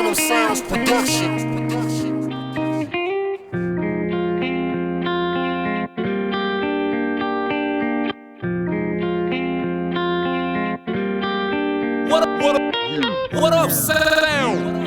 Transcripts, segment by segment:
Phantom Sounds Production. What up, sound?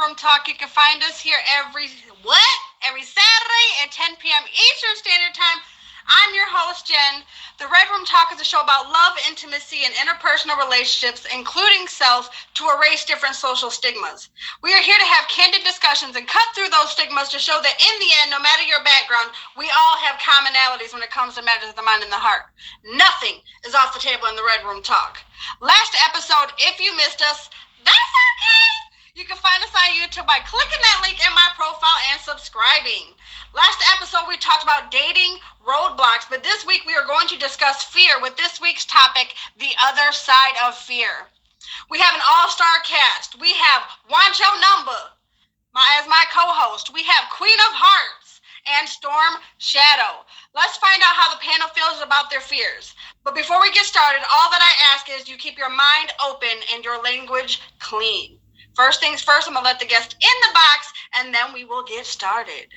Room Talk. You can find us here every Saturday at 10 p.m. Eastern Standard Time. I'm your host, Jen. The Red Room Talk is a show about love, intimacy, and interpersonal relationships, including self, to erase different social stigmas. We are here to have candid discussions and cut through those stigmas to show that in the end, no matter your background, we all have commonalities when it comes to matters of the mind and the heart. Nothing is off the table in the Red Room Talk. Last episode, if you missed us, that's okay. You can find us on YouTube by clicking that link in my profile and subscribing. Last episode, we talked about dating roadblocks, but this week we are going to discuss fear with this week's topic, the other side of fear. We have an all-star cast. We have Wancho Number as my co-host. We have Queen of Hearts and Storm Shadow. Let's find out how the panel feels about their fears. But before we get started, all that I ask is you keep your mind open and your language clean. First things first, I'm going to let the guest in the box, and then we will get started.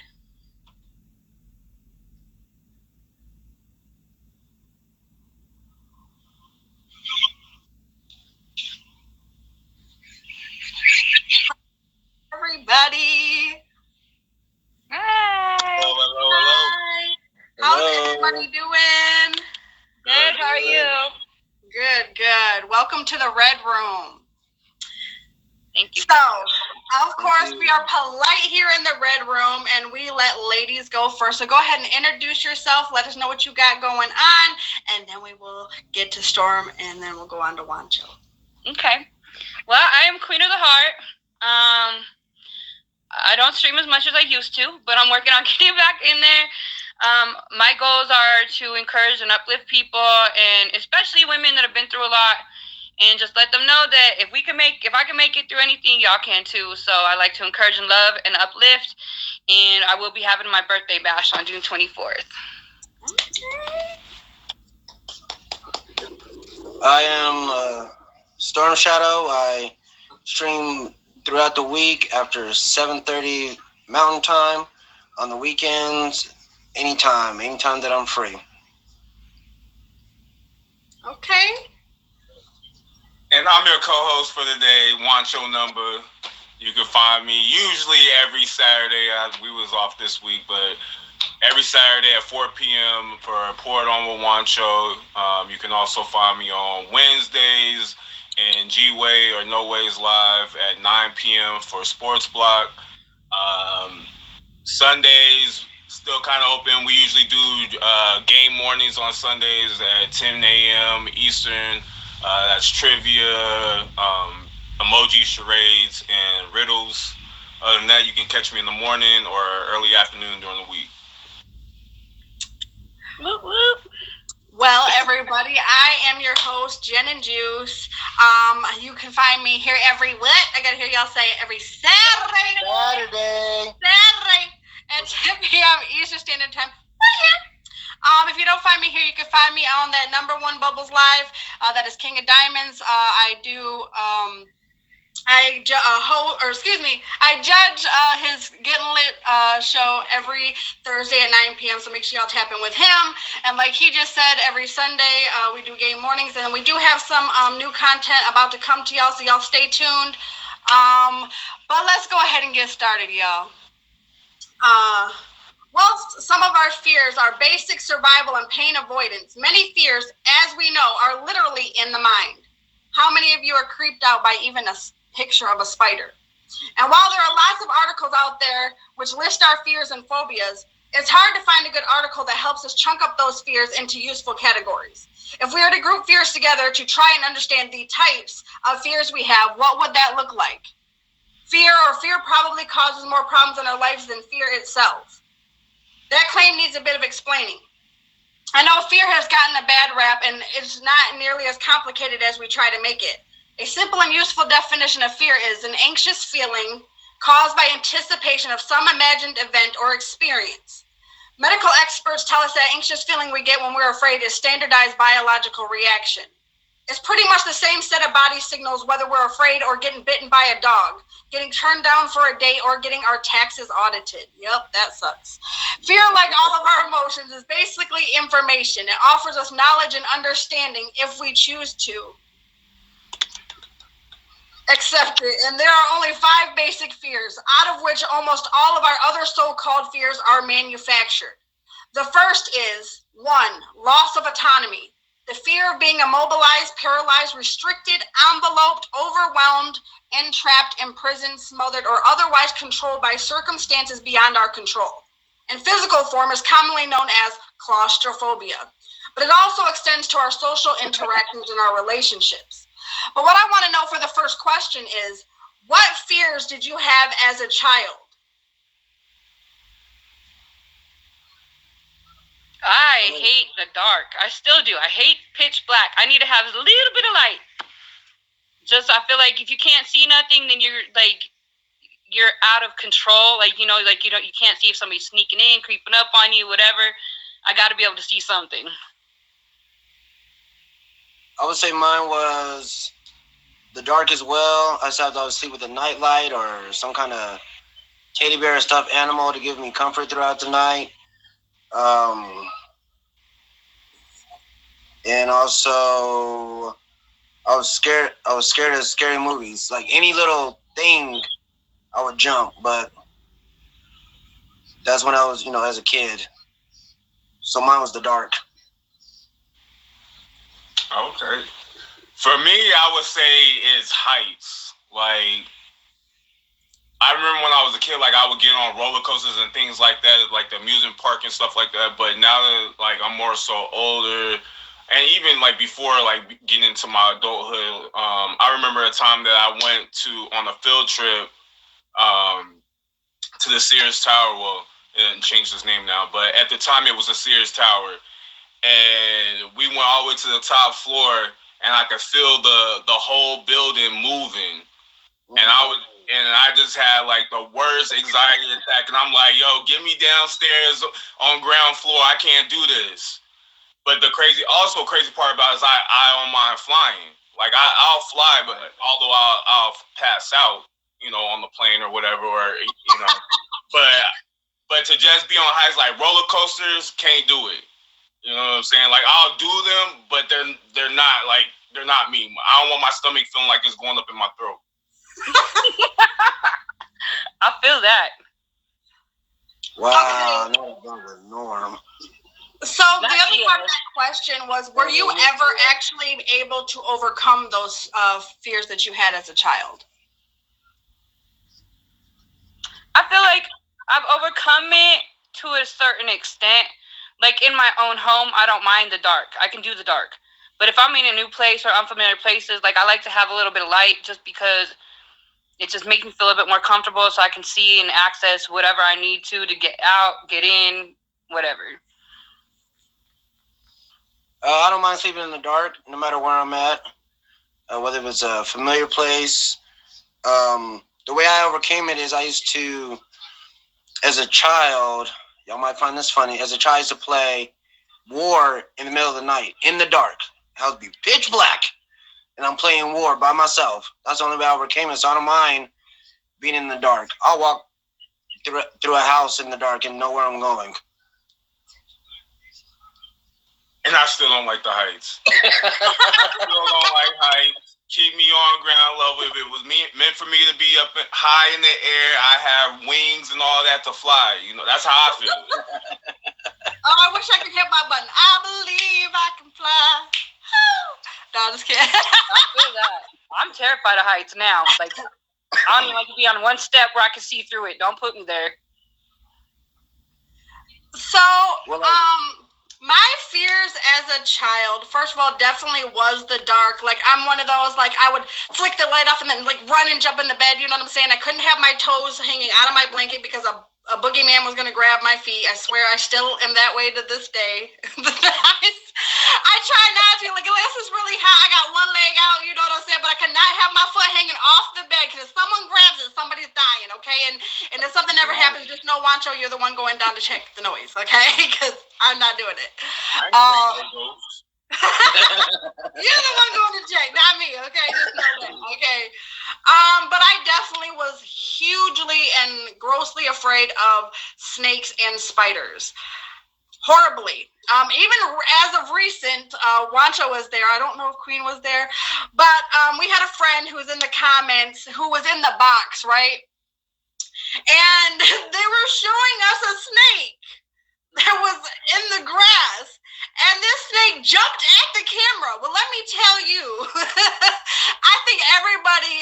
Everybody. Hi. Hello. How's everybody doing? Good. How are you? Good. Welcome to the Red Room. Thank you. So, of course, we are polite here in the Red Room, and we let ladies go first. So go ahead and introduce yourself. Let us know what you got going on, and then we will get to Storm, and then we'll go on to Wancho. Okay. Well, I am Queen of the Heart. I don't stream as much as I used to, but I'm working on getting back in there. My goals are to encourage and uplift people, and especially women that have been through a lot, and just let them know that if I can make it through anything, y'all can too. So I like to encourage and love and uplift, and I will be having my birthday bash on June 24th. I am Storm Shadow. I stream throughout the week after 7:30 Mountain Time, on the weekends, anytime that I'm free. Okay. And I'm your co-host for the day, Wancho Number. You can find me usually every Saturday. We was off this week, but every Saturday at 4 p.m. for Pour It On with Wancho. You can also find me on Wednesdays in G-Way or No Ways Live at 9 p.m. for Sports Block. Sundays still kind of open. We usually do game mornings on Sundays at 10 a.m. Eastern. That's trivia, emoji charades, and riddles. Other than that, you can catch me in the morning or early afternoon during the week. Whoop, whoop. Well, everybody, I am your host, Jen and Juice. You can find me here every what? I gotta hear y'all say it, every Saturday at 10 p.m. Eastern Standard Time. Right here. If you don't find me here, you can find me on that number one Bubbles Live. That is King of Diamonds. I judge his Getting Lit show every Thursday at 9 p.m. So make sure y'all tap in with him. And like he just said, every Sunday we do game mornings, and we do have some new content about to come to y'all. So y'all stay tuned. But let's go ahead and get started, y'all. Well, some of our fears are basic survival and pain avoidance. Many fears, as we know, are literally in the mind. How many of you are creeped out by even a picture of a spider? And while there are lots of articles out there which list our fears and phobias, it's hard to find a good article that helps us chunk up those fears into useful categories. If we were to group fears together to try and understand the types of fears we have, what would that look like? Fear probably causes more problems in our lives than fear itself. That claim needs a bit of explaining. I know fear has gotten a bad rap, and it's not nearly as complicated as we try to make it. A simple and useful definition of fear is an anxious feeling caused by anticipation of some imagined event or experience. Medical experts tell us that anxious feeling we get when we're afraid is standardized biological reaction. It's pretty much the same set of body signals whether we're afraid or getting bitten by a dog, getting turned down for a date, or getting our taxes audited. Yep, that sucks. Fear, like all of our emotions, is basically information. It offers us knowledge and understanding if we choose to accept it. And there are only 5 basic fears, out of which almost all of our other so-called fears are manufactured. The first is 1, loss of autonomy. The fear of being immobilized, paralyzed, restricted, enveloped, overwhelmed, entrapped, imprisoned, smothered, or otherwise controlled by circumstances beyond our control. In physical form is commonly known as claustrophobia, but it also extends to our social interactions and our relationships. But what I want to know for the first question is, what fears did you have as a child? I hate the dark. I still do. I hate pitch black. I need to have a little bit of light. Just, I feel like if you can't see nothing, then you're out of control. You can't see if somebody's sneaking in, creeping up on you, whatever. I got to be able to see something. I would say mine was the dark as well. I just have to sleep with a night light or some kind of teddy bear stuffed animal to give me comfort throughout the night. And also, I was scared of scary movies. Like any little thing, I would jump. But that's when I was, as a kid. So mine was the dark. Okay. For me, I would say it's heights. I remember when I was a kid, I would get on roller coasters and things like that, like the amusement park and stuff like that. But now that I'm more so older, and even before getting into my adulthood, I remember a time that I went on a field trip to the Sears Tower. Well, it changed its name now, but at the time it was the Sears Tower. And we went all the way to the top floor, and I could feel the whole building moving. And I just had like the worst anxiety attack. And I'm like, yo, get me downstairs on ground floor. I can't do this. But the crazy part about it is I don't mind flying. Like I'll fly, but although I'll pass out, on the plane or whatever, or but to just be on heights like roller coasters, can't do it. You know what I'm saying? Like I'll do them, but they're not me. I don't want my stomach feeling like it's going up in my throat. I feel that. Wow, no, that's the norm. So the other part of that question was, were you ever actually able to overcome those fears that you had as a child? I feel like I've overcome it to a certain extent. Like in my own home, I don't mind the dark. I can do the dark. But if I'm in a new place or unfamiliar places, like I like to have a little bit of light just because it just makes me feel a bit more comfortable so I can see and access whatever I need to get out, get in, whatever. I don't mind sleeping in the dark, no matter where I'm at, whether it's a familiar place. The way I overcame it is I used to, as a child, y'all might find this funny, as a child I used to play war in the middle of the night, in the dark. I would be pitch black, and I'm playing war by myself. That's the only way I overcame it, so I don't mind being in the dark. I'll walk through a house in the dark and know where I'm going. And I still don't like the heights. Still don't like heights. Keep me on ground level. If it was meant for me to be up high in the air, I have wings and all that to fly. That's how I feel. Oh, I wish I could hit my button. I believe I can fly. No, I'm just kidding. I feel that. I'm terrified of heights now. Like, I don't even like to be on one step where I can see through it. Don't put me there. So, my fears as a child, first of all, definitely was the dark. Like, I'm one of those, like, I would flick the light off and then, like, run and jump in the bed, you know what I'm saying? I couldn't have my toes hanging out of my blanket because a boogeyman was going to grab my feet. I swear I still am that way to this day. I try not to. Like, unless it's really hot, I got one leg out, you know what I'm saying? But I cannot have my foot hanging off the bed because if someone grabs it, somebody's dying, okay? And if something ever happens, just know, Wancho, you're the one going down to check the noise, okay? Because I'm not doing it. You're the one going to check, not me, okay? Just know that, okay? But I definitely was hugely and grossly afraid of snakes and spiders. Horribly. Even as of recent, Wancho was there. I don't know if Queen was there, but we had a friend who was in the comments who was in the box, right? And they were showing us a snake that was in the grass, and this snake jumped at the camera. Well, let me tell you, I think everybody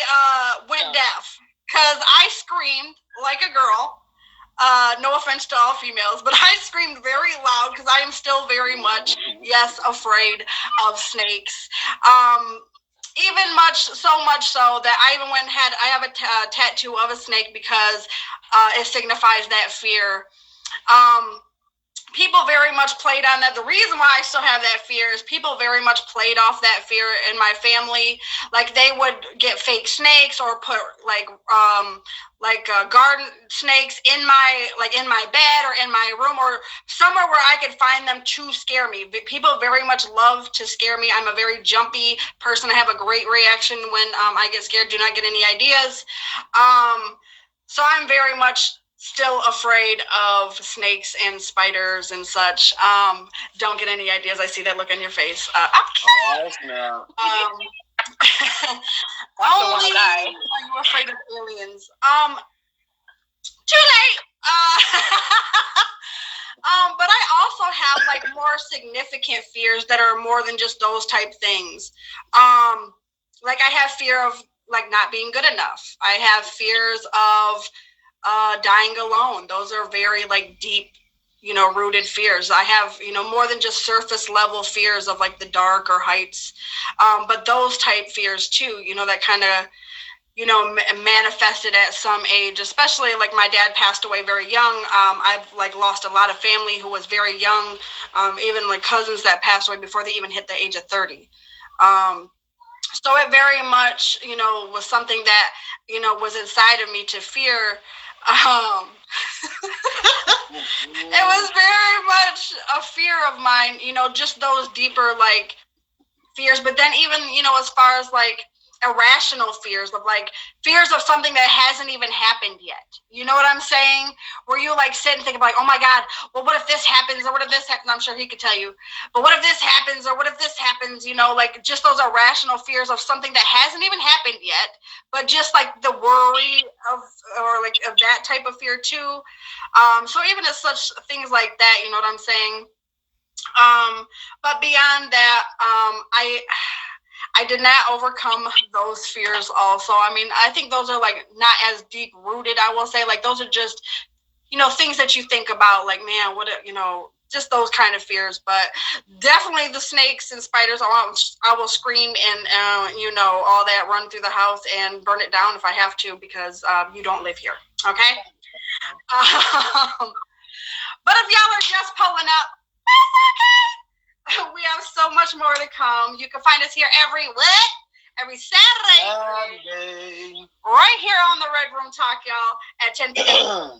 went deaf because I screamed like a girl. No offense to all females, but I screamed very loud because I am still very much, yes, afraid of snakes. So much so that I even went and I have a tattoo of a snake because it signifies that fear. People very much played on that. The reason why I still have that fear is people very much played off that fear in my family. Like, they would get fake snakes or put garden snakes in my bed or in my room or somewhere where I could find them to scare me. People very much love to scare me. I'm a very jumpy person. I have a great reaction when I get scared. Do not get any ideas. So I'm very much still afraid of snakes and spiders and such. Don't get any ideas. I see that look on your face. No. Only are you afraid of aliens? Too late. But I also have like more significant fears that are more than just those type things. Like I have fear of like not being good enough. I have fears of dying alone. Those are very like deep, rooted fears. I have, more than just surface level fears of like the dark or heights, but those type fears too, that kind of manifested at some age, especially like my dad passed away very young. I've like lost a lot of family who was very young, even like cousins that passed away before they even hit the age of 30. So it very much, was something that, was inside of me to fear. It was very much a fear of mine, just those deeper like fears. But then even, as far as like irrational fears of like fears of something that hasn't even happened yet. You know what I'm saying? Where you like sit and think about like, oh my God, well, what if this happens? Or what if this happens? I'm sure he could tell you. But what if this happens? Or what if this happens? Like just those irrational fears of something that hasn't even happened yet, but just like the worry of, or like of that type of fear too. So even as such things like that, you know what I'm saying? But beyond that, I did not overcome those fears also. I mean, I think those are like not as deep rooted, I will say. Like those are just, things that you think about, like, man, what, just those kind of fears. But definitely the snakes and spiders, I will scream and, all that, run through the house and burn it down if I have to, because you don't live here, okay? But if y'all are just pulling up, that's okay. We have so much more to come. You can find us here every Saturday. Right here on the Red Room Talk, y'all, at 10 p.m. time.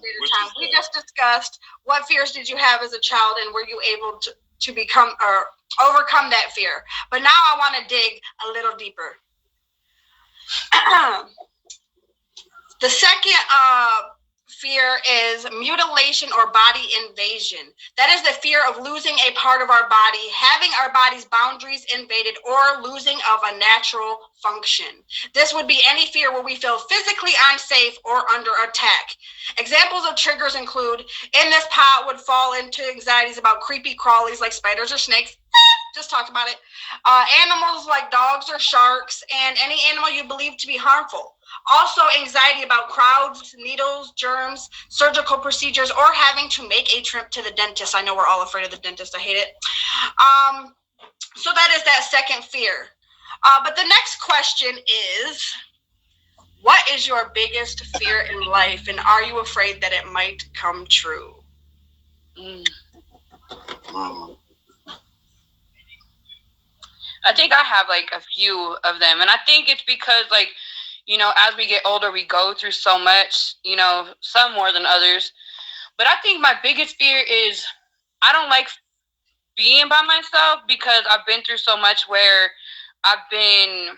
We just discussed what fears did you have as a child, and were you able to become or overcome that fear. But now I want to dig a little deeper. The second fear is mutilation or body invasion. That is the fear of losing a part of our body, having our body's boundaries invaded, or losing of a natural function. This would be any fear where we feel physically unsafe or under attack. Examples of triggers include, in this pot would fall into anxieties about creepy crawlies like spiders or snakes. Just talked about it. Animals like dogs or sharks, and any animal you believe to be harmful. Also, anxiety about crowds, needles, germs, surgical procedures, or having to make a trip to the dentist. I know we're all afraid of the dentist. I hate it. So that is that second fear. But the next question is, what is your biggest fear in life, and are you afraid that it might come true? I think I have like a few of them, and I think it's because like, as we get older, we go through so much, some more than others. But I think my biggest fear is I don't like being by myself, because I've been through so much where I've been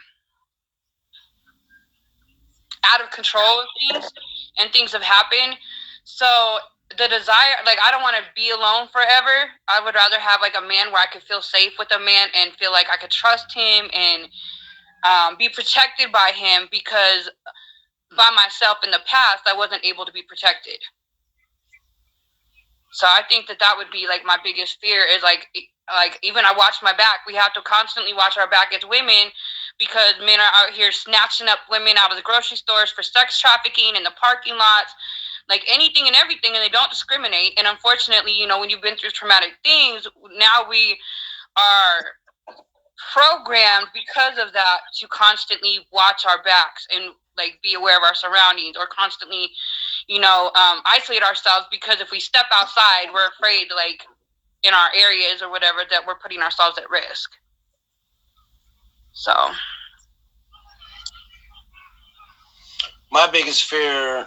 out of control of things and things have happened. So the desire, like, I don't want to be alone forever. I would rather have like a man where I could feel safe with a man and feel like I could trust him and be protected by him, because by myself in the past, I wasn't able to be protected. So I think that would be like my biggest fear is like even I watch my back. We have to constantly watch our back as women, because men are out here snatching up women out of the grocery stores for sex trafficking in the parking lots, like anything and everything, and they don't discriminate. And unfortunately, when you've been through traumatic things, now we are programmed because of that to constantly watch our backs and like be aware of our surroundings, or constantly isolate ourselves, because if we step outside, we're afraid, like in our areas or whatever, that we're putting ourselves at risk. So my biggest fear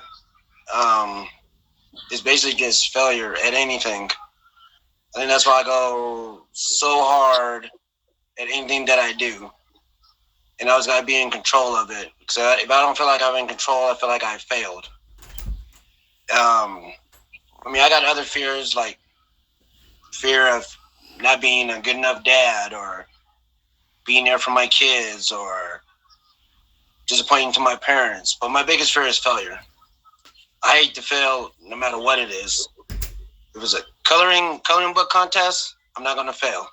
is basically just failure at anything. I think that's why I go so hard at anything that I do, and I always got to be in control of it. Because if I don't feel like I'm in control, I feel like I failed. I got other fears, like fear of not being a good enough dad, or being there for my kids, or disappointing to my parents. But my biggest fear is failure. I hate to fail, no matter what it is. If it's a coloring book contest, I'm not gonna fail.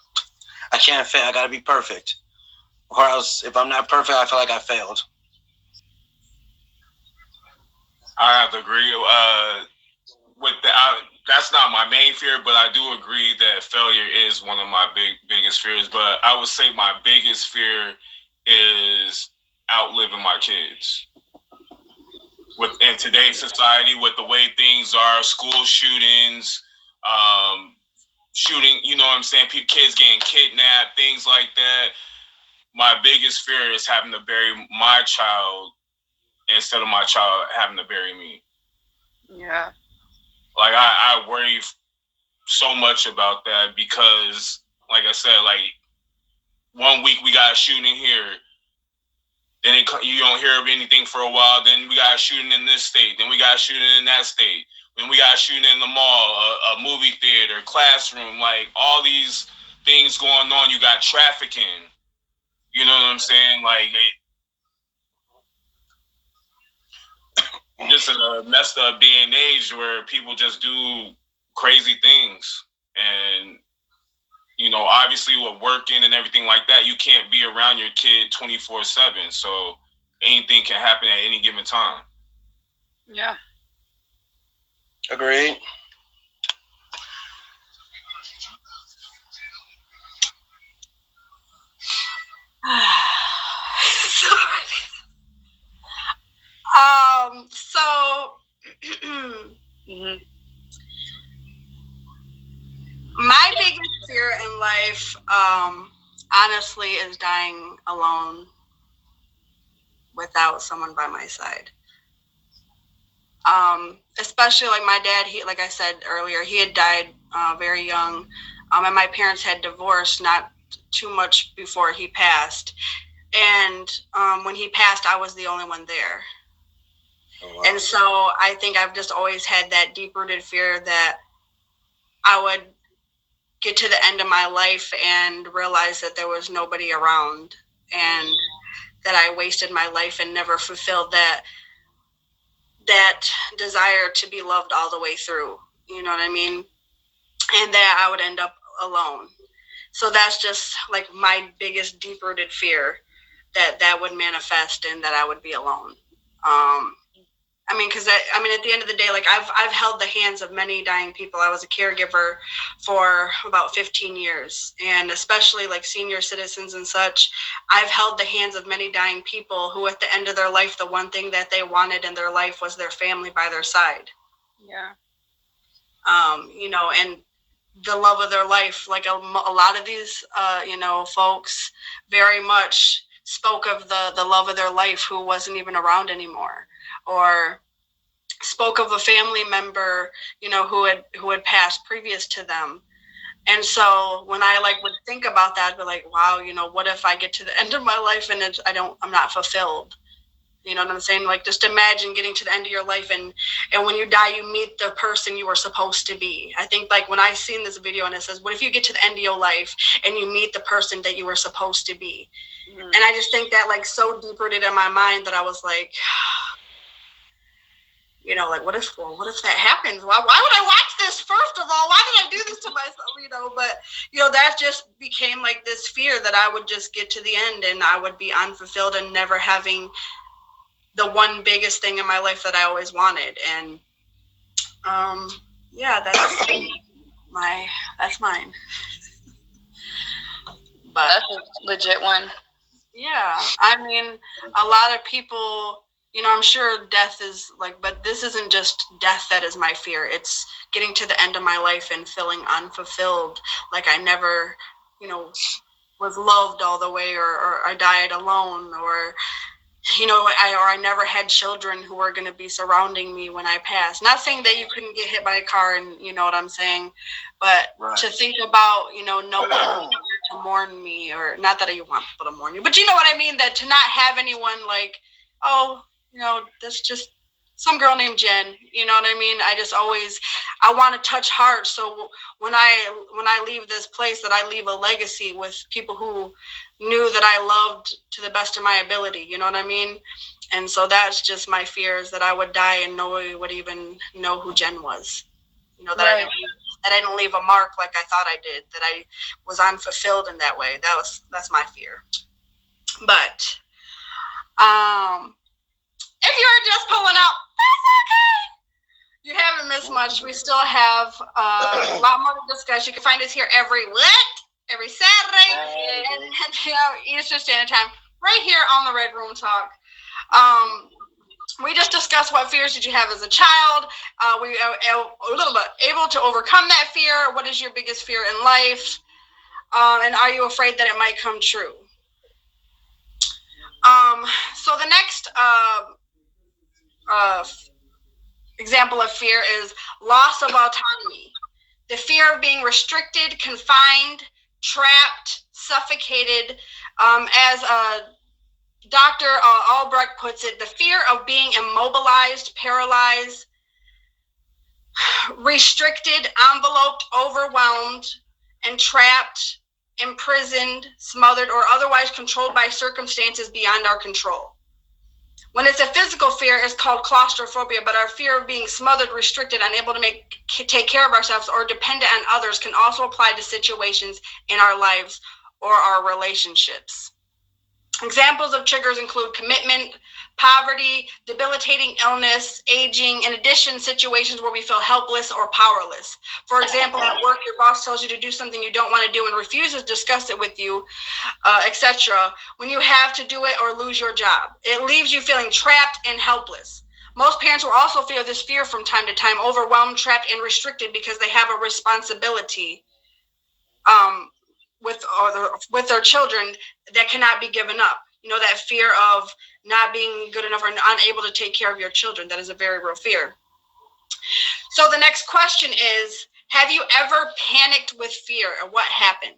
I can't fail. I gotta be perfect, or else if I'm not perfect, I feel like I failed. I have to agree with that. That's not my main fear, but I do agree that failure is one of my biggest fears. But I would say my biggest fear is outliving my kids. in today's society, with the way things are, school shootings, shooting, you know what I'm saying, kids getting kidnapped, things like that. My biggest fear is having to bury my child instead of my child having to bury me. Yeah. Like, I worry so much about that because, like I said, like, 1 week we got a shooting here, then you don't hear of anything for a while, then we got a shooting in this state, then we got a shooting in that state, then we got a shooting in the mall, a movie theater, classroom, like, all these things going on. You got trafficking. You know what I'm saying? Like, just a messed up day and age where people just do crazy things. And, you know, obviously with working and everything like that, you can't be around your kid 24/7. So anything can happen at any given time. Yeah. Agreed. So Mm-hmm. my biggest fear in life, honestly, is dying alone without someone by my side. Especially like my dad, like I said earlier, he had died very young, and my parents had divorced not too much before he passed. And when he passed, I was the only one there. Oh, wow. And so I think I've just always had that deep-rooted fear that I would get to the end of my life and realize that there was nobody around, and that I wasted my life and never fulfilled that desire to be loved all the way through. You know what I mean? And that I would end up alone. So that's just like my biggest deep-rooted fear, that would manifest and that I would be alone. I mean, because at the end of the day, like I've held the hands of many dying people. I was a caregiver for about 15 years, and especially like senior citizens and such. I've held the hands of many dying people who, at the end of their life, the one thing that they wanted in their life was their family by their side. Yeah. You know, and the love of their life. Like a lot of these, folks very much spoke of the love of their life who wasn't even around anymore, or spoke of a family member, who had passed previous to them. And so when I would think about that, I'd be like, wow, what if I get to the end of my life and I'm not fulfilled? You know what I'm saying? Like, just imagine getting to the end of your life, and when you die, you meet the person you were supposed to be. I think like when I seen this video and it says, what if you get to the end of your life and you meet the person that you were supposed to be? Mm-hmm. And I just think that like so deep rooted in my mind that I was like, like, what if that happens? Why would I watch this? First of all, why did I do this to myself? But that just became like this fear that I would just get to the end and I would be unfulfilled and never having the one biggest thing in my life that I always wanted. And that's mine. But that's a legit one. Yeah, I mean, a lot of people, I'm sure death is like, but this isn't just death that is my fear. It's getting to the end of my life and feeling unfulfilled, like I never, was loved all the way, or I died alone, or I never had children who were going to be surrounding me when I passed. Not saying that you couldn't get hit by a car, and you know what I'm saying, but right. To think about, no one to mourn me, or not that I want people to mourn you, but you know what I mean, that to not have anyone like, oh, that's just some girl named Jen, you know what I mean? I want to touch hearts. So when I leave this place, that I leave a legacy with people who knew that I loved to the best of my ability, you know what I mean? And so that's just my fears, that I would die and nobody would even know who Jen was. That right. I didn't leave a mark like I thought I did, that I was unfulfilled in that way. That's my fear. But if you're just pulling out, that's okay. You haven't missed much. We still have a lot more to discuss. You can find us here every Saturday and Eastern Standard Time, right here on the Red Room Talk. We just discussed what fears did you have as a child. We are a little bit able to overcome that fear. What is your biggest fear in life? And are you afraid that it might come true? So the next example of fear is loss of autonomy. The fear of being restricted, confined, trapped, suffocated. As Dr. Albrecht puts it, the fear of being immobilized, paralyzed, restricted, enveloped, overwhelmed, entrapped, imprisoned, smothered, or otherwise controlled by circumstances beyond our control. When it's a physical fear, it's called claustrophobia, but our fear of being smothered, restricted, unable to take care of ourselves, or dependent on others can also apply to situations in our lives or our relationships. Examples of triggers include commitment, poverty, debilitating illness, aging, in addition, situations where we feel helpless or powerless. For example, at work, your boss tells you to do something you don't want to do and refuses to discuss it with you, etc. When you have to do it or lose your job, it leaves you feeling trapped and helpless. Most parents will also feel this fear from time to time, overwhelmed, trapped, and restricted because they have a responsibility with their children that cannot be given up. You know, that fear of not being good enough or unable to take care of your children. That is a very real fear. So the next question is, have you ever panicked with fear, or what happened?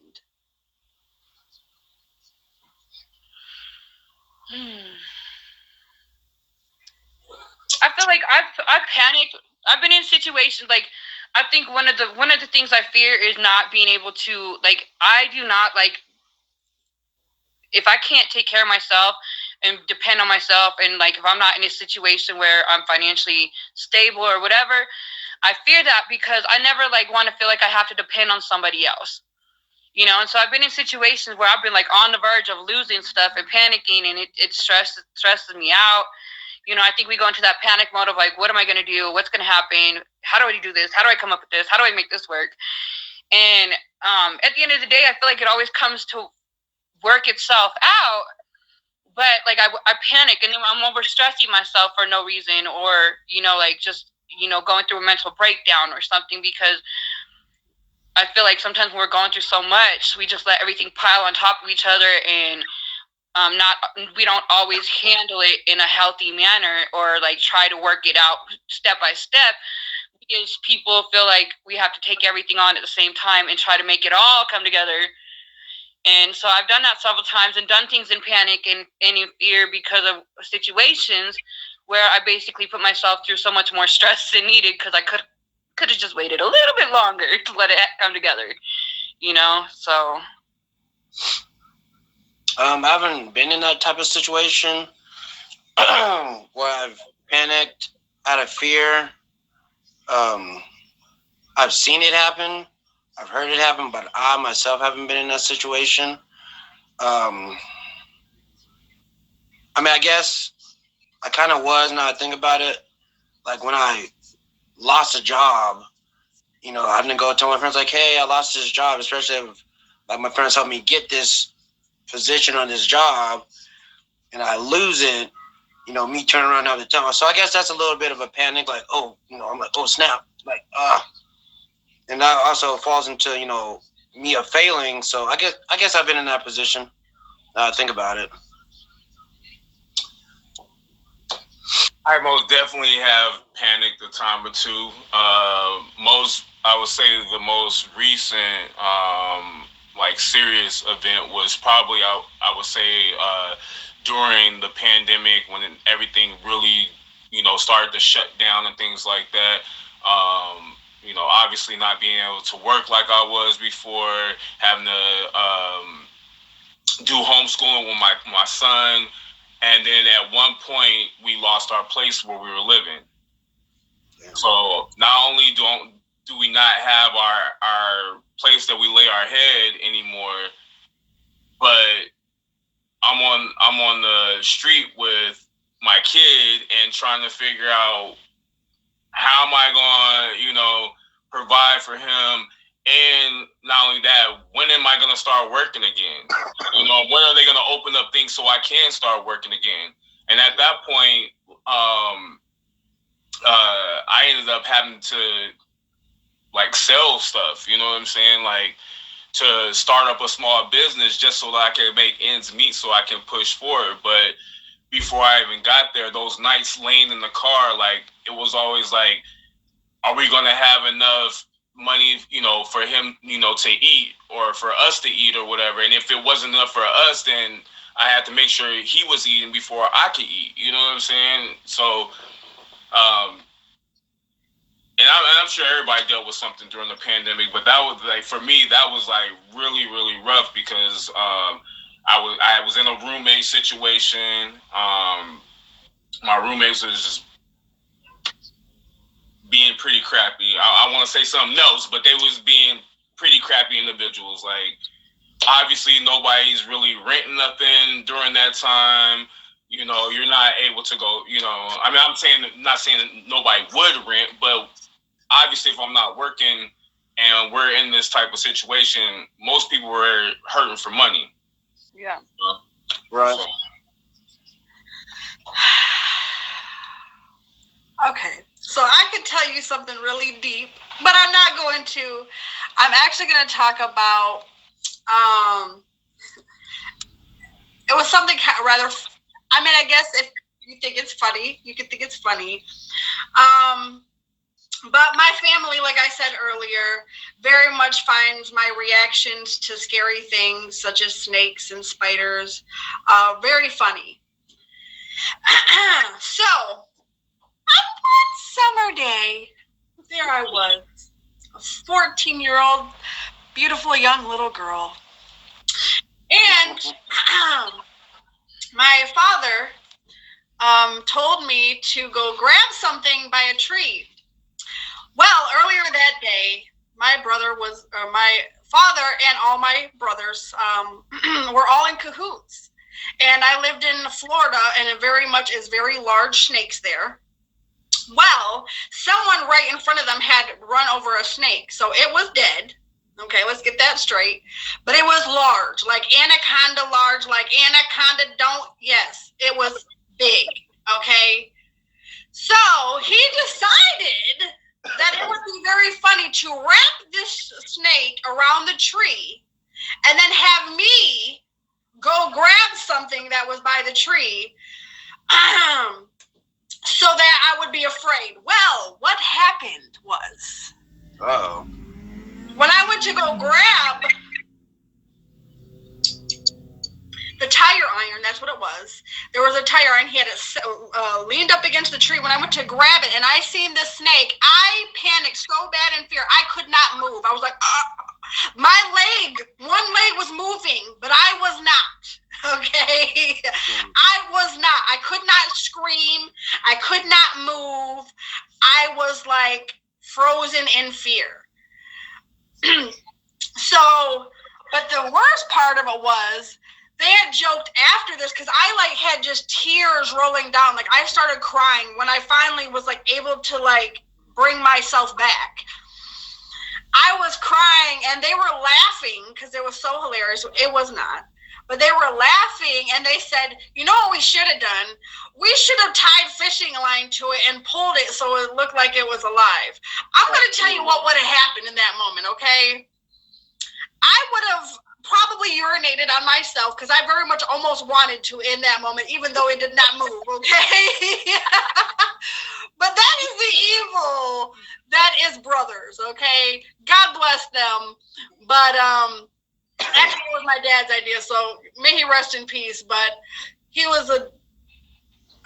I feel like I've panicked. I've been in situations like, I think one of the things I fear is not being able to, like, I do not like, if I can't take care of myself and depend on myself, and like if I'm not in a situation where I'm financially stable or whatever, I fear that because I never like want to feel like I have to depend on somebody else. You know, and so I've been in situations where I've been like on the verge of losing stuff and panicking, and it stresses me out. You know, I think we go into that panic mode of like, what am I going to do? What's going to happen? How do I do this? How do I come up with this? How do I make this work? And at the end of the day, I feel like it always comes to work itself out. But like I panic, and then I'm overstressing myself for no reason, or, you know, like just, you know, going through a mental breakdown or something, because I feel like sometimes when we're going through so much, we just let everything pile on top of each other, and we don't always handle it in a healthy manner, or like try to work it out step by step, because people feel like we have to take everything on at the same time and try to make it all come together. And so I've done that several times and done things in panic and in fear because of situations where I basically put myself through so much more stress than needed, because I could have just waited a little bit longer to let it come together, you know. So I haven't been in that type of situation where I've panicked out of fear. I've seen it happen. I've heard it happen, but I myself haven't been in that situation. I mean, I guess I kind of was, now I think about it. Like when I lost a job, you know, I didn't go tell my friends like, hey, I lost this job, especially if like my parents helped me get this position on this job and I lose it, you know, me turn around and have to tell them. So I guess that's a little bit of a panic, like, oh, you know, I'm like, oh, snap. Like, and that also falls into, you know, me of failing. So I guess I've been in that position. Think about it. I most definitely have panicked a time or two. I would say the most recent, like serious event was probably, I would say, during the pandemic, when everything really, you know, started to shut down and things like that. You know, obviously not being able to work like I was before, having to do homeschooling with my son. And then at one point, we lost our place where we were living. Yeah. So not only do we not have our place that we lay our head anymore, but I'm on the street with my kid and trying to figure out how am I going to, you know, provide for him. And not only that, when am I going to start working again? You know, when are they going to open up things so I can start working again? And at that point, I ended up having to like sell stuff, you know what I'm saying? Like to start up a small business just so that I can make ends meet so I can push forward. But before I even got there, those nights laying in the car, like it was always like, are we going to have enough money, you know, for him, you know, to eat or for us to eat or whatever? And if it wasn't enough for us, then I had to make sure he was eating before I could eat. You know what I'm saying? So, and I'm sure everybody dealt with something during the pandemic, but that was like, for me, that was like really, really rough because I was in a roommate situation. My roommates was just being pretty crappy. I want to say something else, but they was being pretty crappy individuals. Like, obviously, nobody's really renting nothing during that time. You know, you're not able to go, you know, I mean, not saying that nobody would rent, but obviously if I'm not working and we're in this type of situation, most people were hurting for money. Yeah. Right. So, Okay, so I could tell you something really deep, but I'm not going to. I'm actually going to talk about, it was something rather, I mean, I guess if you think it's funny, you can think it's funny. But my family, like I said earlier, very much finds my reactions to scary things such as snakes and spiders very funny. So, on one summer day, there I was, a 14-year-old, beautiful young little girl. And my father told me to go grab something by a tree. Well, earlier that day, my father and all my brothers were all in cahoots. And I lived in Florida, and it very much is very large snakes there. Well, someone right in front of them had run over a snake, so it was dead. Okay, let's get that straight. But it was large, like anaconda large, like anaconda don't, yes, it was big, okay? So he decided that it would be very funny to wrap this snake around the tree and then have me go grab something that was by the tree so that I would be afraid. Well, what happened was, when I went to go grab the tire iron, that's what it was. There was a tire iron. He had it leaned up against the tree. When I went to grab it and I seen the snake, I panicked so bad in fear. I could not move. I was like, one leg was moving, but I was not. Okay. I was not. I could not scream. I could not move. I was like frozen in fear. So, but the worst part of it was, they had joked after this because I like had just tears rolling down. Like I started crying when I finally was like able to like bring myself back. I was crying and they were laughing because it was so hilarious. It was not. But they were laughing and they said, you know what we should have done? We should have tied fishing line to it and pulled it so it looked like it was alive. I'm going to tell you what would have happened in that moment, okay? I would have probably urinated on myself because I very much almost wanted to in that moment, even though it did not move, okay? But that is the evil that is brothers, okay? God bless them. But actually it was my dad's idea, so may he rest in peace, but he was a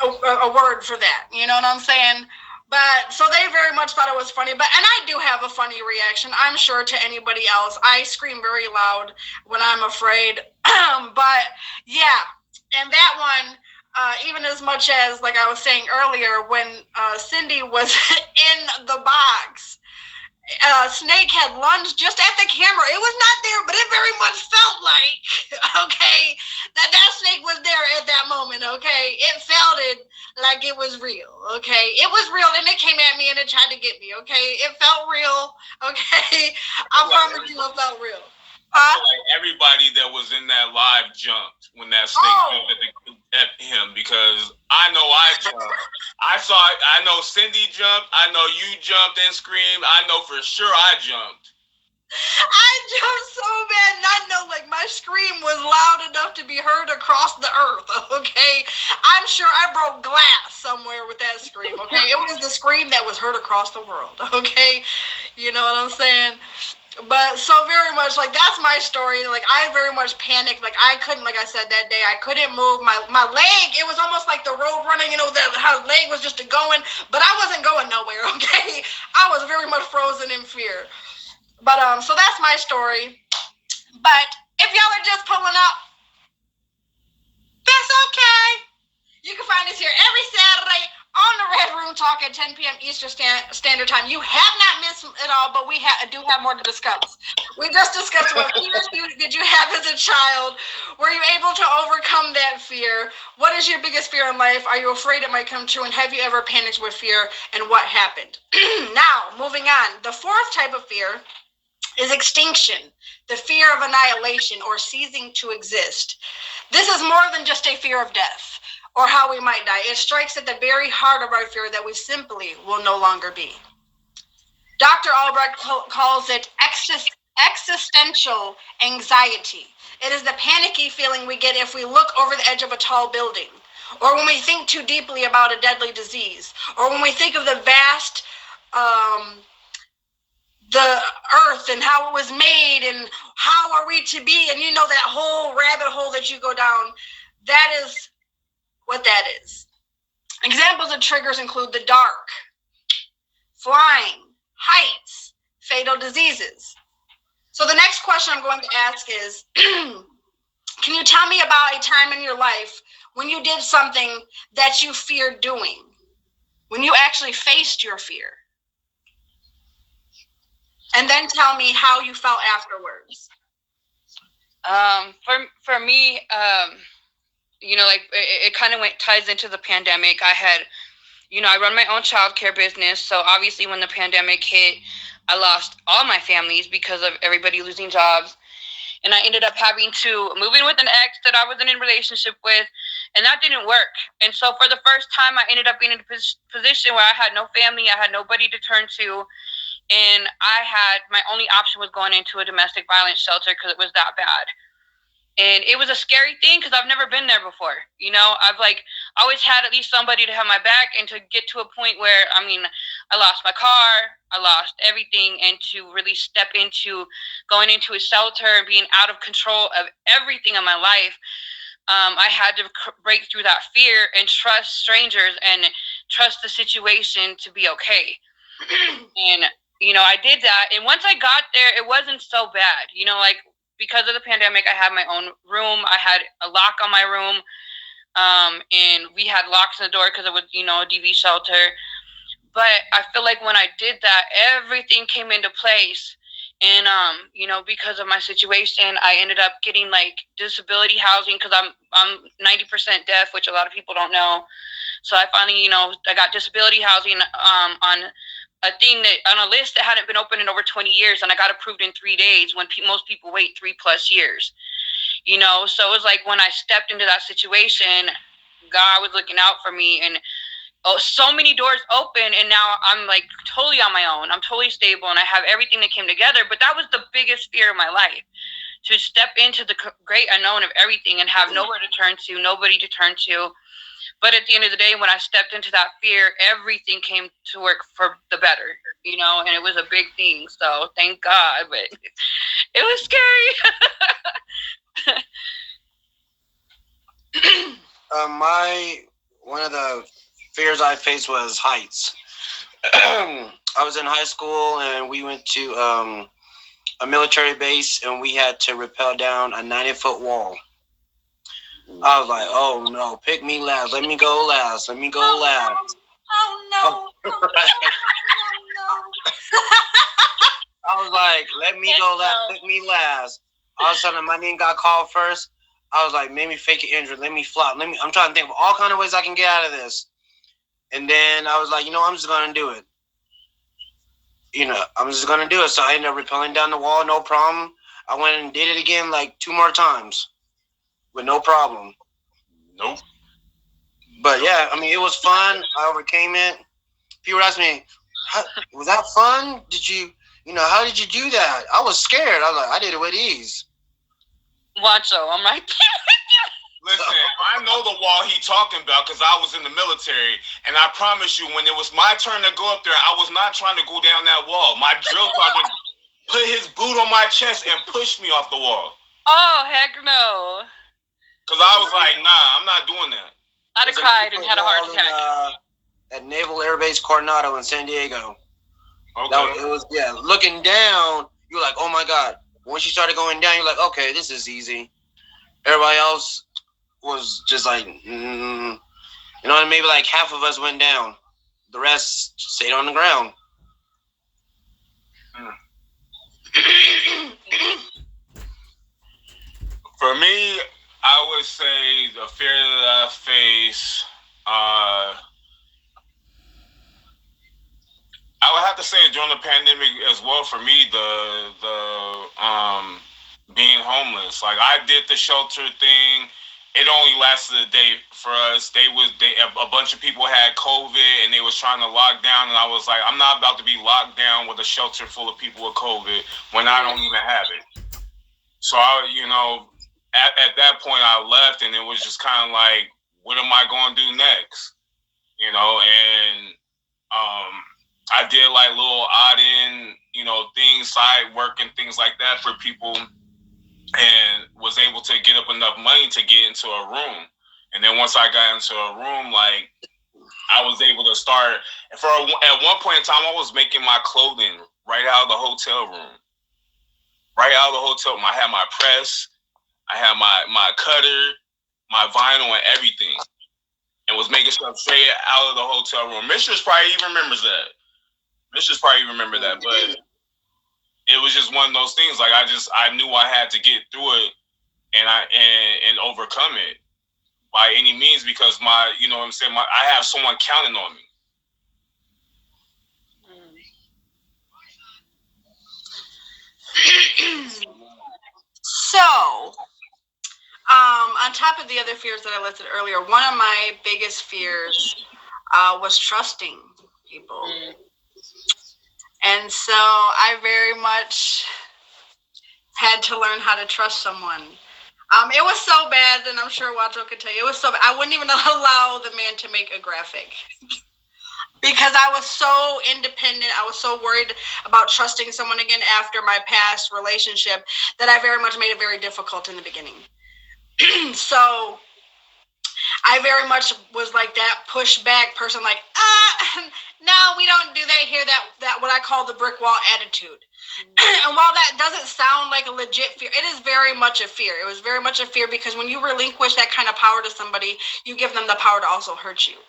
word for that, you know what I'm saying? But so they very much thought it was funny, and I do have a funny reaction, I'm sure, to anybody else. I scream very loud when I'm afraid. But yeah, and that one, even as much as, like I was saying earlier, when Cindy was in the box, snake had lunged just at the camera. It was not there, but it very much felt like, okay, that snake was there at that moment, okay? It felt it like it was real, okay? It was real, and it came at me, and it tried to get me, okay? It felt real, okay? I promise you it felt real. Like everybody that was in that live jumped when that snake jumped at him, because I know I jumped. I know Cindy jumped. I know you jumped and screamed. I know for sure I jumped. I jumped so bad, and I know like my scream was loud enough to be heard across the earth, okay? I'm sure I broke glass somewhere with that scream, okay? It was the scream that was heard across the world, okay? You know what I'm saying? But so very much, like, that's my story. Like, I very much panicked. Like, I couldn't, like I said that day, I couldn't move. My leg, it was almost like the road running, you know, how the leg was just going, but I wasn't going nowhere, okay? I was very much frozen in fear. But, so that's my story. But if y'all are just pulling up, that's okay. You can find us here every Saturday on the Red Room Talk at 10 p.m. Eastern Standard Time. You have not missed it all, but we do have more to discuss. We just discussed what fears did you have as a child? Were you able to overcome that fear? What is your biggest fear in life? Are you afraid it might come true? And have you ever panicked with fear? And what happened? Now, moving on. The fourth type of fear is extinction, the fear of annihilation or ceasing to exist. This is more than just a fear of death or how we might die. It strikes at the very heart of our fear that we simply will no longer be. Dr. Albrecht calls it existential anxiety. It is the panicky feeling we get if we look over the edge of a tall building, or when we think too deeply about a deadly disease, or when we think of the vast the earth and how it was made and how are we to be, and you know that whole rabbit hole that you go down. That is what that is. Examples of triggers include the dark, flying, heights, fatal diseases. So the next question I'm going to ask is, can you tell me about a time in your life when you did something that you feared doing, when you actually faced your fear? And then tell me how you felt afterwards. For me, you know, like it kind of ties into the pandemic. I had, you know, I run my own childcare business. So obviously when the pandemic hit, I lost all my families because of everybody losing jobs. And I ended up having to move in with an ex that I wasn't in a relationship with, and that didn't work. And so for the first time, I ended up being in a position where I had no family, I had nobody to turn to. And my only option was going into a domestic violence shelter because it was that bad. And it was a scary thing because I've never been there before. You know, I've always had at least somebody to have my back, and to get to a point where, I mean, I lost my car, I lost everything, and to really step into going into a shelter and being out of control of everything in my life, I had to break through that fear and trust strangers and trust the situation to be okay. And you know, I did that. And once I got there, it wasn't so bad. You know, like, because of the pandemic, I had my own room. I had a lock on my room. And we had locks on the door because it was, you know, a DV shelter. But I feel like when I did that, everything came into place. And, you know, because of my situation, I ended up getting like disability housing because I'm 90% deaf, which a lot of people don't know. So I finally, you know, I got disability housing on a list that hadn't been open in over 20 years, and I got approved in 3 days when most people wait 3+ years. You know, so it was like when I stepped into that situation, God was looking out for me, and so many doors open, and now I'm like totally on my own. I'm totally stable, and I have everything that came together. But that was the biggest fear of my life, to step into the great unknown of everything and have nowhere to turn to, nobody to turn to. But at the end of the day, when I stepped into that fear, everything came to work for the better, you know, and it was a big thing. So thank God, but it was scary. One of the fears I faced was heights. I was in high school and we went to a military base, and we had to rappel down a 90-foot wall. I was like, oh no, pick me last. Let me go last. Let me go last. Oh no. Oh no. I was like, let me go last. Pick me last. All of a sudden, my name got called first. I was like, maybe fake an injury. Let me flop. I'm trying to think of all kind of ways I can get out of this. And then I was like, you know, I'm just going to do it. You know, I'm just going to do it. So I ended up rappelling down the wall, no problem. I went and did it again like 2 more times with no problem. Nope. But yeah, I mean, it was fun. I overcame it. People ask me, was that fun? How did you do that? I was scared. I was like, I did it with ease. Wancho, I'm right there. Listen, I know the wall he talking about because I was in the military, and I promise you, when it was my turn to go up there, I was not trying to go down that wall. My drill sergeant put his boot on my chest and pushed me off the wall. Oh, heck no. Because I was like, nah, I'm not doing that. I'd have cried and had a heart attack. At Naval Air Base Coronado in San Diego. Okay. It was, looking down, you're like, oh my God. Once you started going down, you're like, okay, this is easy. Everybody else was just like, maybe like half of us went down. The rest stayed on the ground. For me, I would say the fear that I face, I would have to say during the pandemic as well. For me, the being homeless. Like, I did the shelter thing. It only lasted a day for us. A bunch of people had COVID and they was trying to lock down, and I was like, I'm not about to be locked down with a shelter full of people with COVID when I don't even have it. So at that point I left, and it was just kind of like, what am I going to do next? And I did like little odd-in, things, side work and things like that for people, and was able to get up enough money to get into a room. And then once I got into a room, like, I was able to start. At one point in time, I was making my clothing right out of the hotel room. Right out of the hotel room. I had my press, I had my cutter, my vinyl, and everything. And was making stuff straight out of the hotel room. Mistress probably even remembers that. But it was just one of those things. Like, I knew I had to get through it and overcome it by any means, because I have someone counting on me. So, on top of the other fears that I listed earlier, one of my biggest fears was trusting people. And so I very much had to learn how to trust someone. It was so bad, and I'm sure Wacho could tell you, it was so bad. I wouldn't even allow the man to make a graphic because I was so independent. I was so worried about trusting someone again after my past relationship that I very much made it very difficult in the beginning. So I very much was like that pushback person, like, no, we don't do that here. That what I call the brick wall attitude. And while that doesn't sound like a legit fear, it is very much a fear. It was very much a fear because when you relinquish that kind of power to somebody, you give them the power to also hurt you.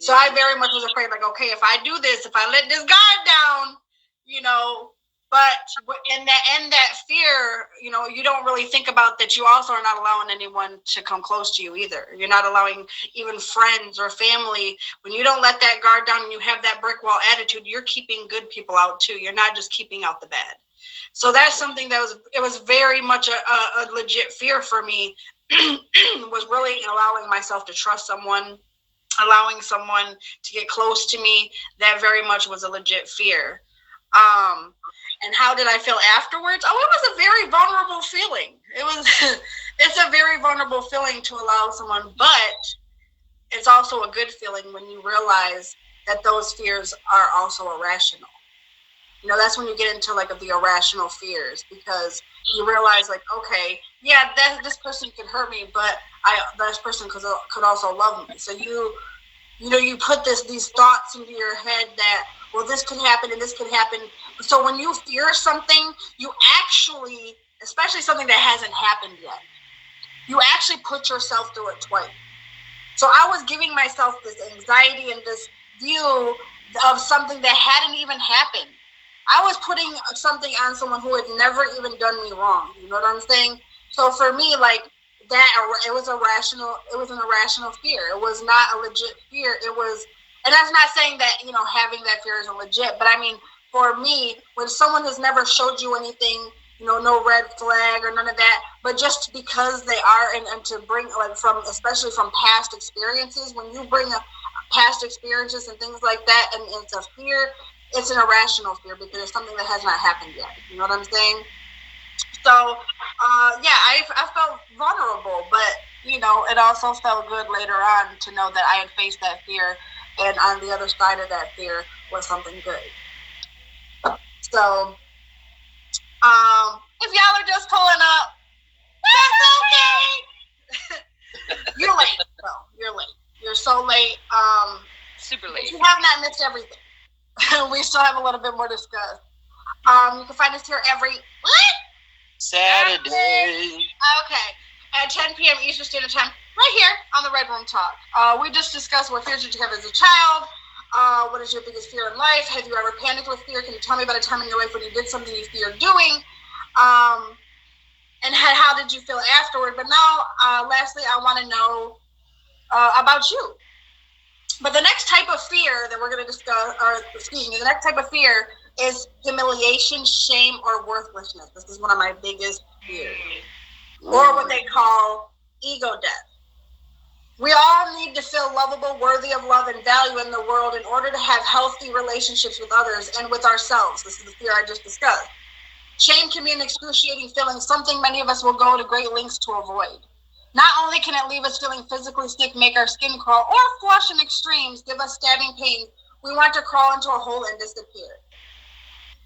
So I very much was afraid, like, okay, if I do this, if I let this guard down, but in that fear, you don't really think about that. You also are not allowing anyone to come close to you either. You're not allowing even friends or family. When you don't let that guard down and you have that brick wall attitude, you're keeping good people out too. You're not just keeping out the bad. So that's something that was very much a legit fear for me, was really allowing myself to trust someone, allowing someone to get close to me. That very much was a legit fear. And how did I feel afterwards? Oh, it was a very vulnerable feeling. It's a very vulnerable feeling to allow someone, but it's also a good feeling when you realize that those fears are also irrational. That's when you get into like the irrational fears, because you realize, like, okay, yeah, this person could hurt me, but this person could also love me. So you put these thoughts into your head that, well, this could happen and this could happen. So when you fear something, you actually, especially something that hasn't happened yet, you actually put yourself through it twice. So I was giving myself this anxiety and this view of something that hadn't even happened. I was putting something on someone who had never even done me wrong. You know what I'm saying? So for me, like, that, it was an irrational fear. It was not a legit fear. It was, and that's not saying that, having that fear is legit, but I mean, for me, when someone has never showed you anything, no red flag or none of that, but just because they are, and to bring, like, from, especially from past experiences, when you bring up past experiences and things like that, and it's a fear, it's an irrational fear because it's something that has not happened yet. You know what I'm saying? So, I felt vulnerable, but, it also felt good later on to know that I had faced that fear, and on the other side of that fear was something good. So, if y'all are just pulling up, that's okay. You're late, though. You're late. You're so late. Super late. You have not missed everything. We still have a little bit more to discuss. You can find us here every Saturday. Okay, at 10 p.m. Eastern Standard Time, right here on the Red Room Talk. We just discussed what fears did you have as a child. What is your biggest fear in life? Have you ever panicked with fear? Can you tell me about a time in your life when you did something you feared doing? And how did you feel afterward? But now, lastly, I want to know about you. But the next type of fear that we're going to discuss, the next type of fear is humiliation, shame, or worthlessness. This is one of my biggest fears. Or what they call ego death. We all need to feel lovable, worthy of love and value in the world in order to have healthy relationships with others and with ourselves. This is the fear I just discussed. Shame can be an excruciating feeling, something many of us will go to great lengths to avoid. Not only can it leave us feeling physically sick, make our skin crawl, or flush in extremes, give us stabbing pain, we want to crawl into a hole and disappear.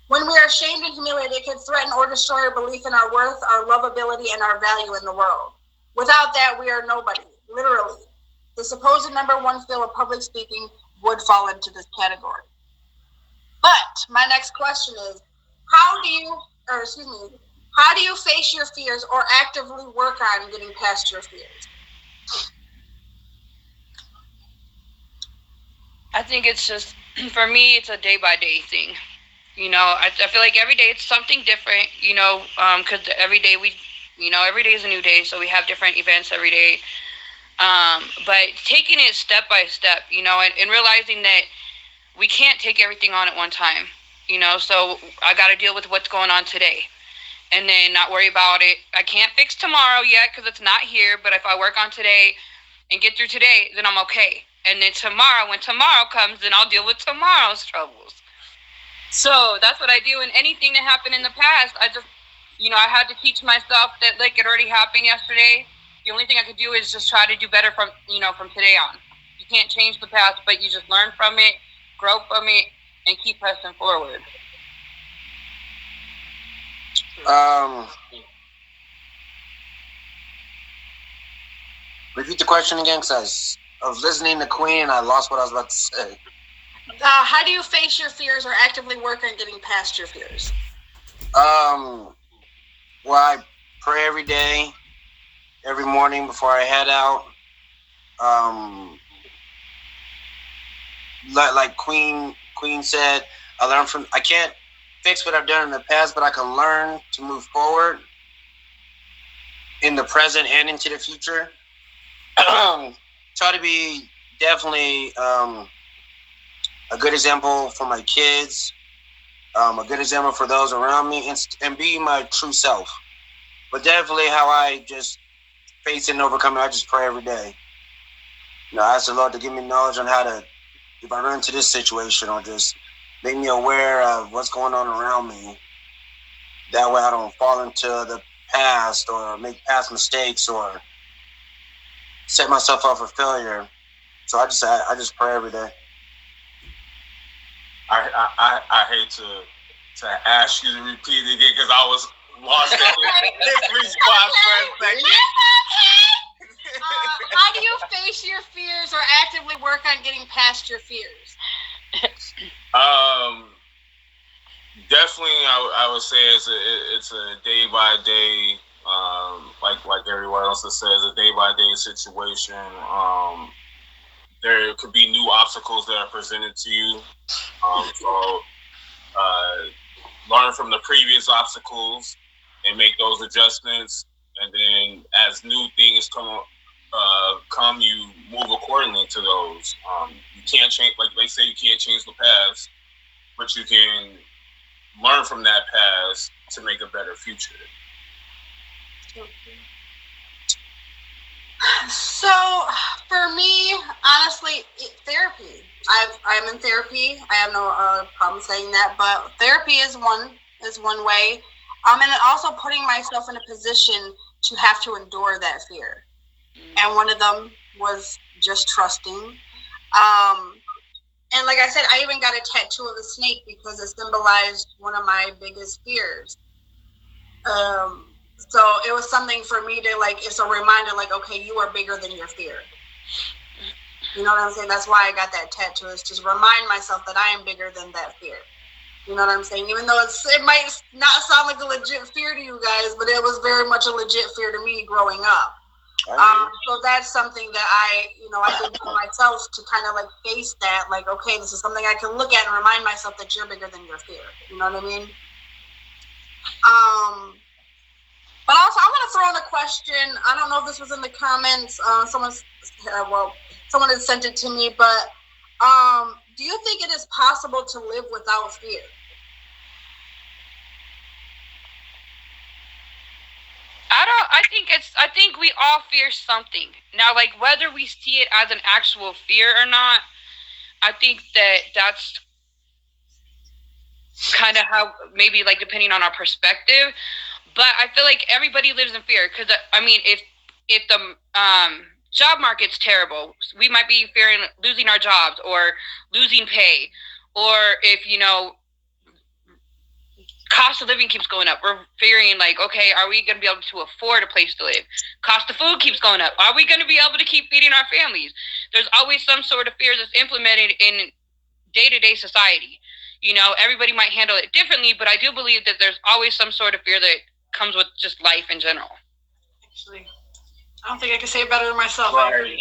When we are shamed and humiliated, it can threaten or destroy our belief in our worth, our lovability, and our value in the world. Without that, we are nobody, literally. The supposed number one fear of public speaking would fall into this category. But my next question is, how do you face your fears or actively work on getting past your fears? I think it's just, for me, it's a day-by-day thing. I feel like every day it's something different, because every day every day is a new day, so we have different events every day. But taking it step by step, and realizing that we can't take everything on at one time, so I got to deal with what's going on today. And then not worry about it. I can't fix tomorrow yet because it's not here. But if I work on today and get through today, then I'm okay. And then tomorrow, when tomorrow comes, then I'll deal with tomorrow's troubles. So that's what I do. And anything that happened in the past, I just, I had to teach myself that, like, it already happened yesterday. The only thing I could do is just try to do better from today on. You can't change the past, but you just learn from it, grow from it, and keep pressing forward. Repeat the question again, because I was listening to Queen and I lost what I was about to say. How do you face your fears or actively work on getting past your fears? Well, I pray every day, every morning before I head out. Like Queen said, I can't fix what I've done in the past, but I can learn to move forward in the present and into the future. Try to be definitely a good example for my kids, a good example for those around me, and be my true self. But definitely how I just face it and overcome it, I just pray every day. I ask the Lord to give me knowledge on how to, if I run into this situation, or just make me aware of what's going on around me. That way I don't fall into the past or make past mistakes or set myself up for failure. So I just pray every day. I hate to ask you to repeat it again because I was lost in history spots for a second. How do you face your fears or actively work on getting past your fears? Definitely, I would say it's a day by day, like everyone else says, a day by day situation. There could be new obstacles that are presented to you. So learn from the previous obstacles and make those adjustments. And then as new things come, you move accordingly to those. You can't change, like they say, you can't change the past, but you can learn from that past to make a better future? So, for me, honestly, therapy. I'm in therapy. I have no problem saying that, but therapy is one way. And then also putting myself in a position to have to endure that fear. And one of them was just trusting. And like I said, I even got a tattoo of a snake because it symbolized one of my biggest fears. So it was something for me to, like, it's a reminder, like, okay, you are bigger than your fear. You know what I'm saying? That's why I got that tattoo, is just remind myself that I am bigger than that fear. You know what I'm saying? Even though it might not sound like a legit fear to you guys, but it was very much a legit fear to me growing up. So that's something that I did for myself to kind of like face that, like, okay, this is something I can look at and remind myself that you're bigger than your fear. You know what I mean? But also, I'm going to throw in a question. I don't know if this was in the comments. Someone had sent it to me, but do you think it is possible to live without fear? I think we all fear something. Now, like, whether we see it as an actual fear or not, I think that's kind of how, maybe, like, depending on our perspective. But I feel like everybody lives in fear, because, I mean, if the job market's terrible, we might be fearing losing our jobs or losing pay, or if, cost of living keeps going up, we're fearing, like, okay, are we going to be able to afford a place to live? Cost of food keeps going up. Are we going to be able to keep feeding our families? There's always some sort of fear that's implemented in day-to-day society. Everybody might handle it differently, but I do believe that there's always some sort of fear that comes with just life in general. Actually, I don't think I can say it better than myself. Right.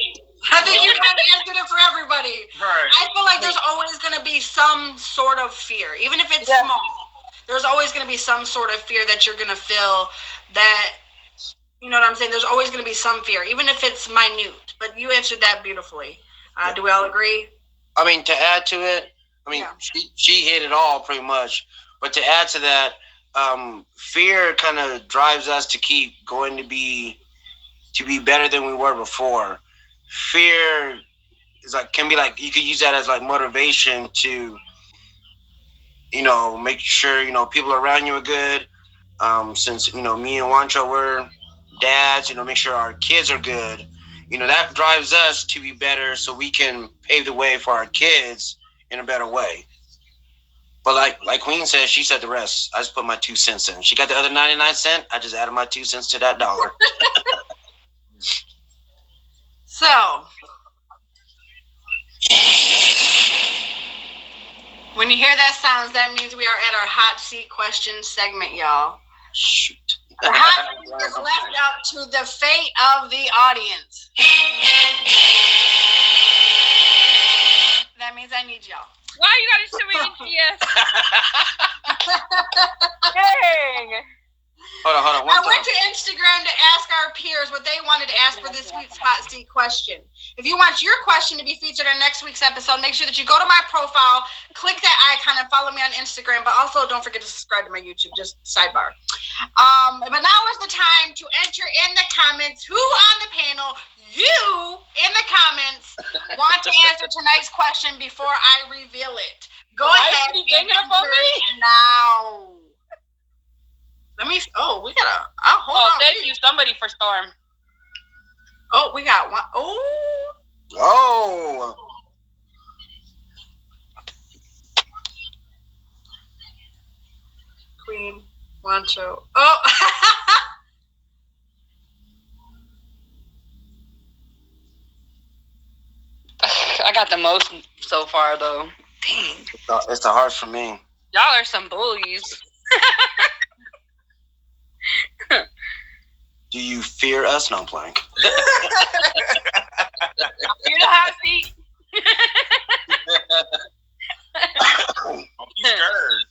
I think you have answered it for everybody. Right. I feel like there's always going to be some sort of fear, even if it's small. There's always going to be some sort of fear that you're going to feel that, you know what I'm saying? There's always going to be some fear, even if it's minute. But you answered that beautifully. Do we all agree? I mean, to add to it, she hit it all pretty much. But to add to that, fear kind of drives us to keep going to be better than we were before. Fear is can be you could use that as motivation to, make sure, people around you are good. Since, me and Wancho were dads, make sure our kids are good. That drives us to be better so we can pave the way for our kids in a better way. But like Queen said, she said the rest. I just put my 2 cents in. She got the other 99 cents. I just added my 2 cents to that dollar. So, when you hear that sounds, that means we are at our hot seat question segment, y'all. Shoot. The hot seat is left out to the fate of the audience. That means I need y'all. Why you gotta show me GS? Dang. Hold on. I went to Instagram to ask our peers what they wanted to ask for this week's hot seat question. If you want your question to be featured in next week's episode, make sure that you go to my profile, click that icon, and follow me on Instagram. But also, don't forget to subscribe to my YouTube. Just sidebar. But now is the time to enter in the comments. Who on the panel, you in the comments, want to answer tonight's question before I reveal it? Go ahead. Are you ganging up on me now? Let me. Oh, we gotta. Hold on. Thank you, somebody for Storm. Oh, we got one. Oh. Queen Wancho. Oh. I got the most so far, though. Dang. It's the hard for me. Y'all are some bullies. Do you fear us? No, I'm playing. You're the hot seat. Don't be scared.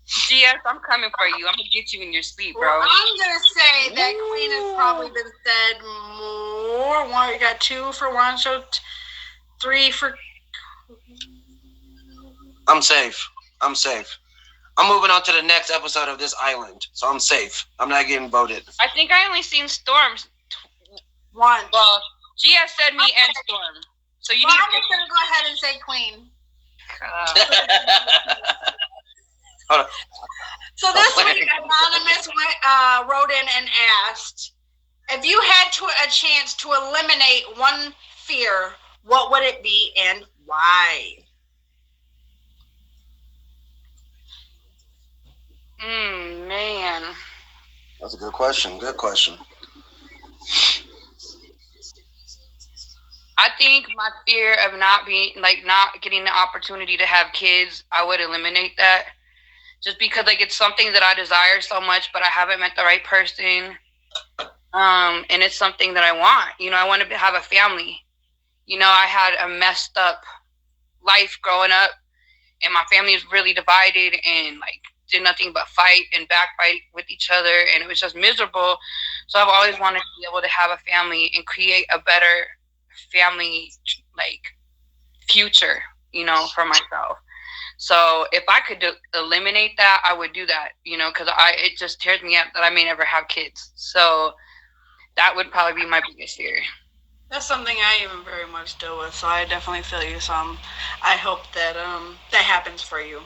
GS, I'm coming for you. I'm gonna get you in your sleep, bro. Well, I'm gonna say that Queen has probably been said more. One, you got 2 for Wancho, 3 for. I'm safe. I'm moving on to the next episode of this island, so I'm safe. I'm not getting voted. I think I only seen Storms. One. Well, Gia said me and Storm. So you Well, need I'm just gonna go ahead and say Queen. Hold on. So this week, Anonymous wrote in and asked, if you had a chance to eliminate one fear, what would it be and why? Man. That's a good question. Good question. I think my fear of not getting the opportunity to have kids, I would eliminate that. Just because it's something that I desire so much, but I haven't met the right person. And it's something that I want. I want to have a family. I had a messed up life growing up, and my family is really divided and did nothing but fight and backbite with each other, and it was just miserable. So I've always wanted to be able to have a family and create a better family future, for myself. So if I could eliminate that, I would do that, because it just tears me up that I may never have kids. So that would probably be my biggest fear. That's something I even very much deal with, so I definitely feel you some. I hope that that happens for you.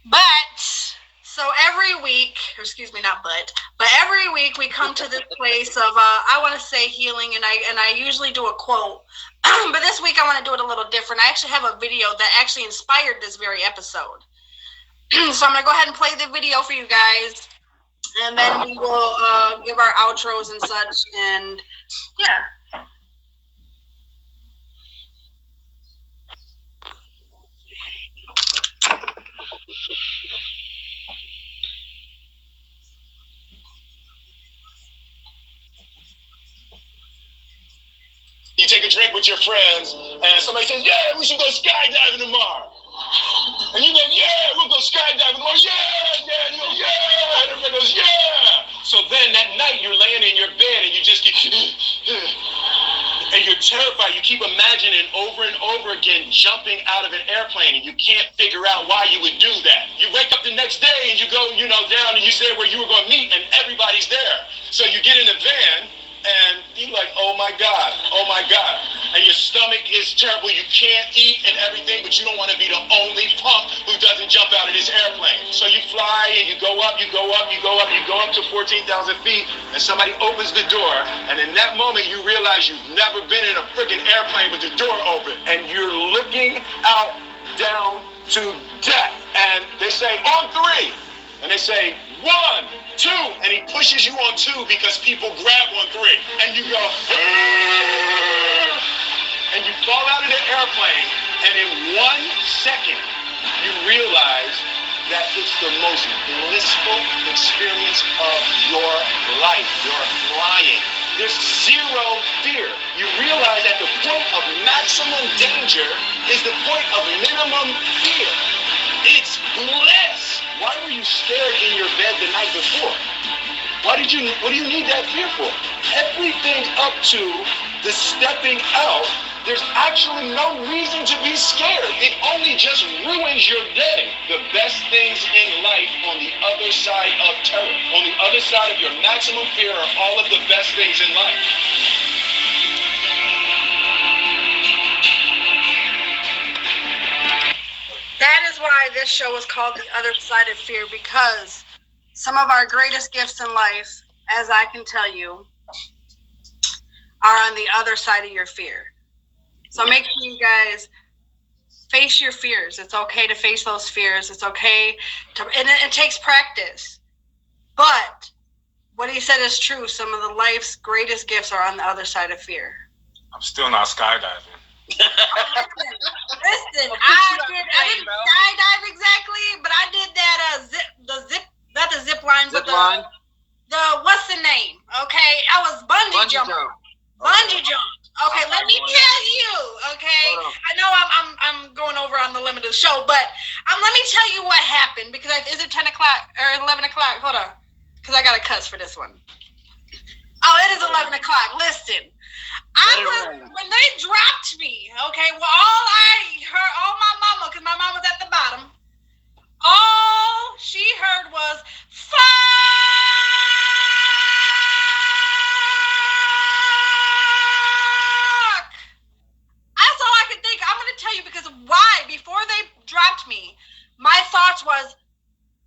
But so every week, but every week we come to this place of I want to say healing, and I usually do a quote, but this week I want to do it a little different. I actually have a video that actually inspired this very episode. So I'm gonna go ahead and play the video for you guys, and then we will give our outros and such, and yeah. You take a drink with your friends, and somebody says, yeah, we should go skydiving tomorrow. And you go, yeah, we'll go skydiving tomorrow. Yeah. And you go, yeah. And everybody goes, yeah. So then that night you're laying in your bed and you just keep, and you're terrified. You keep imagining over and over again jumping out of an airplane, and you can't figure out why you would do that. You wake up the next day and you go, down, and you say where you were going to meet, and everybody's there. So you get in the van, and you're like, oh my God. And your stomach is terrible. You can't eat and everything, but you don't want to be the only punk who doesn't jump out of this airplane. So you fly and you go up to 14,000 feet, and somebody opens the door, and in that moment you realize you've never been in a freaking airplane with the door open, and you're looking out down to death. And they say, on three. And they say, 1, 2, and he pushes you on 2 because people grab on 3, and you go, and you fall out of the airplane, and in 1 second, you realize that it's the most blissful experience of your life. You're flying. There's zero fear. You realize that the point of maximum danger is the point of minimum fear. It's bliss. Why were you scared in your bed the night before? What do you need that fear for? Everything up to the stepping out, there's actually no reason to be scared. It only just ruins your day. The best things in life on the other side of terror, on the other side of your maximum fear, are all of the best things in life. That is why this show is called The Other Side of Fear, because some of our greatest gifts in life, as I can tell you, are on the other side of your fear. So make sure you guys face your fears. It's okay to face those fears. It's okay and it takes practice. But what he said is true. Some of the life's greatest gifts are on the other side of fear. I'm still not skydiving. Listen, I didn't skydive exactly, but I did that not the zip line, but the what's the name? Okay, I was bungee jumping. Bungee jump. Okay, let me tell you. Okay, I know I'm going over on the limit of the show, but let me tell you what happened, because is it 10 o'clock or 11 o'clock? Hold on, because I got to cuss for this one. Oh, it is 11 o'clock. Listen. When they dropped me, okay, well, all I heard, my mama, because my mom was at the bottom, all she heard was, fuck! That's all I could think. I'm going to tell you because why? Before they dropped me, my thoughts was,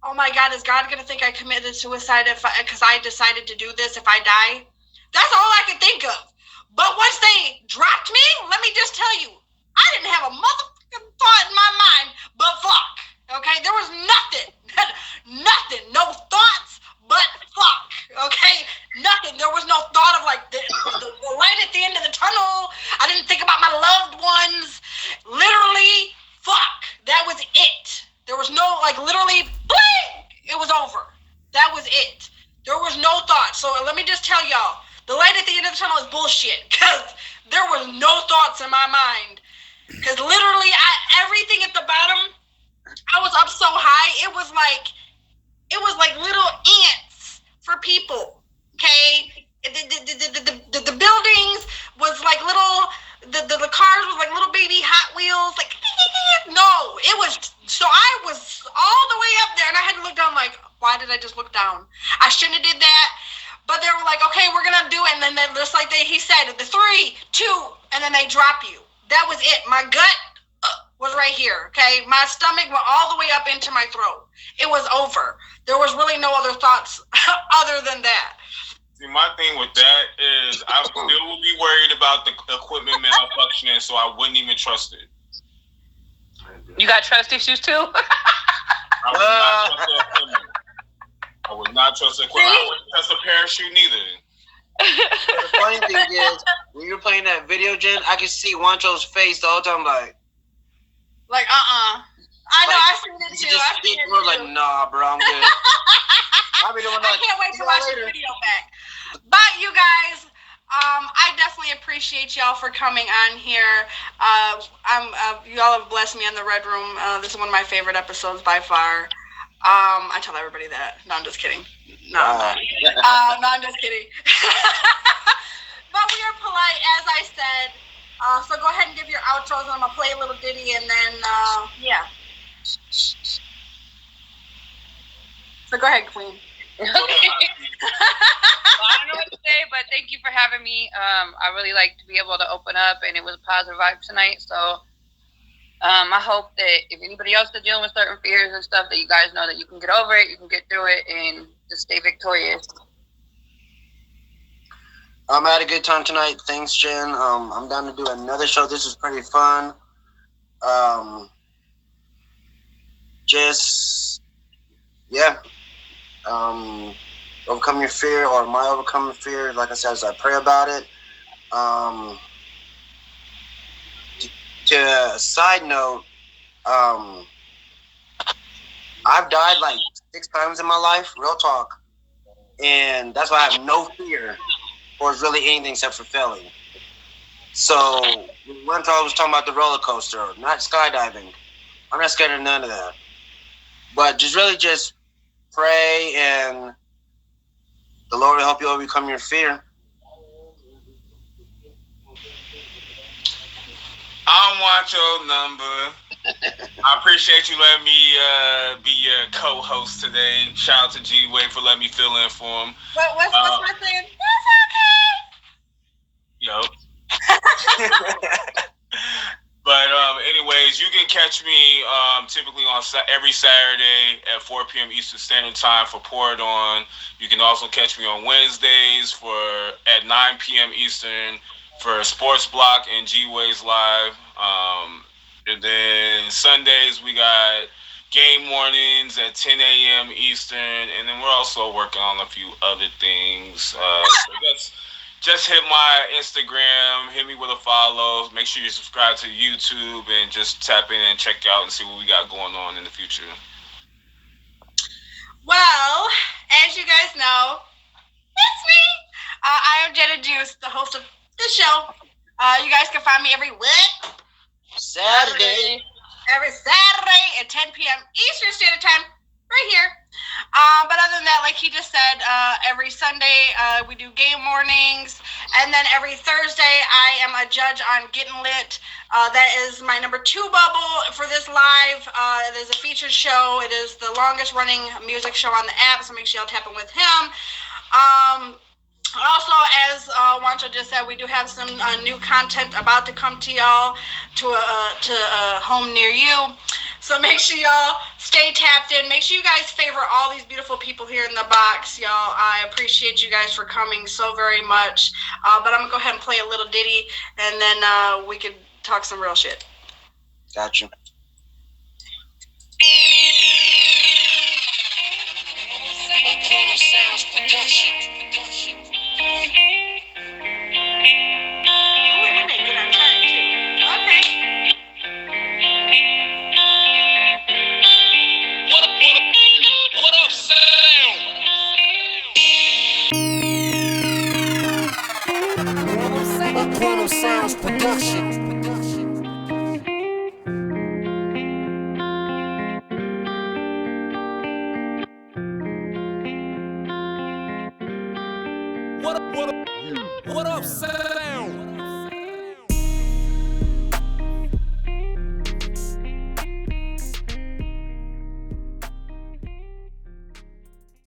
oh my God, is God going to think I committed suicide because I decided to do this if I die? That's all I could think of. But once they dropped me, let me just tell you, I didn't have a motherfucking thought in my mind but fuck. Okay? There was nothing. Nothing. No thoughts but fuck. Okay? Nothing. There was no thought of like the light at the end of the tunnel. I didn't think about my loved ones. Literally, fuck. That was it. There was no, like, literally, bling! It was over. That was it. There was no thought. So let me just tell y'all, the light at the end of the tunnel is bullshit because there was no thoughts in my mind. Because literally, everything at the bottom, I was up so high, it was like little ants for people. Okay, the buildings was like little. The cars was like little baby Hot Wheels, like, no, it was, so I was all the way up there, and I had to look down like, why did I just look down? I shouldn't have did that, but they were like, okay, we're gonna do it, and then just like he said, the 3, 2, and then they drop you. That was it. My gut was right here, okay? My stomach went all the way up into my throat. It was over. There was really no other thoughts other than that. See, my thing with that is I still would be worried about the equipment malfunctioning, so I wouldn't even trust it. You got trust issues too? I would not trust the equipment. I wouldn't trust the parachute neither. The funny thing is, when you're playing that video, Jen, I can see Juancho's face the whole time, like, I know, I've seen it too. We're like, nah, bro, I'm good. I'll be doing that. I can't wait to watch the video back. But you guys, I definitely appreciate y'all for coming on here. Y'all have blessed me in the Red Room. This is one of my favorite episodes by far. I tell everybody that. No, I'm just kidding. No, I'm just kidding. But we are polite, as I said. So go ahead and give your outros, and I'm gonna play a little ditty, and then yeah. So go ahead, Queen. Okay. Well, I don't know what to say, but thank you for having me. I really like to be able to open up, and it was a positive vibe tonight. So I hope that if anybody else is dealing with certain fears and stuff, that you guys know that you can get over it, you can get through it, and just stay victorious. I had a good time tonight. Thanks, Jen. I'm down to do another show. This was pretty fun. Overcome your fear, or my overcoming fear. Like I said, as I pray about it. To a side note, I've died like 6 times in my life, real talk, and that's why I have no fear for really anything except for failing. So one time I was talking about the roller coaster, not skydiving. I'm not scared of none of that, but just pray, and the Lord will help you overcome your fear. I want your number. I appreciate you letting me be your co-host today. Shout out to G-Way for letting me fill in for him. What's my thing? Yo. But anyways, you can catch me typically on every Saturday at 4 p.m. Eastern Standard Time for Pour It On. You can also catch me on Wednesdays at 9 p.m. Eastern for Sports Block and G-Ways Live. And then Sundays we got game mornings at 10 a.m. Eastern, and then we're also working on a few other things. So just hit my Instagram, hit me with a follow. Make sure you subscribe to YouTube and just tap in and check out and see what we got going on in the future. Well, as you guys know, it's me. I am Jenna Juice, the host of the show. You guys can find me every Saturday at 10 p.m. Eastern Standard Time, right here. But other than that, like he just said, every Sunday we do game mornings And then every Thursday, I am a judge on Getting Lit. That is my number 2 bubble for this live. It is a featured show. It is the longest running music show on the app, so make sure y'all tap in with him. Also, as Wancho just said, we do have some new content about to come to y'all to a home near you. So make sure y'all stay tapped in. Make sure you guys favor all these beautiful people here in the box, y'all. I appreciate you guys for coming so very much. But I'm going to go ahead and play a little ditty, and then we can talk some real shit. Gotcha. Sounds production. What up, sound?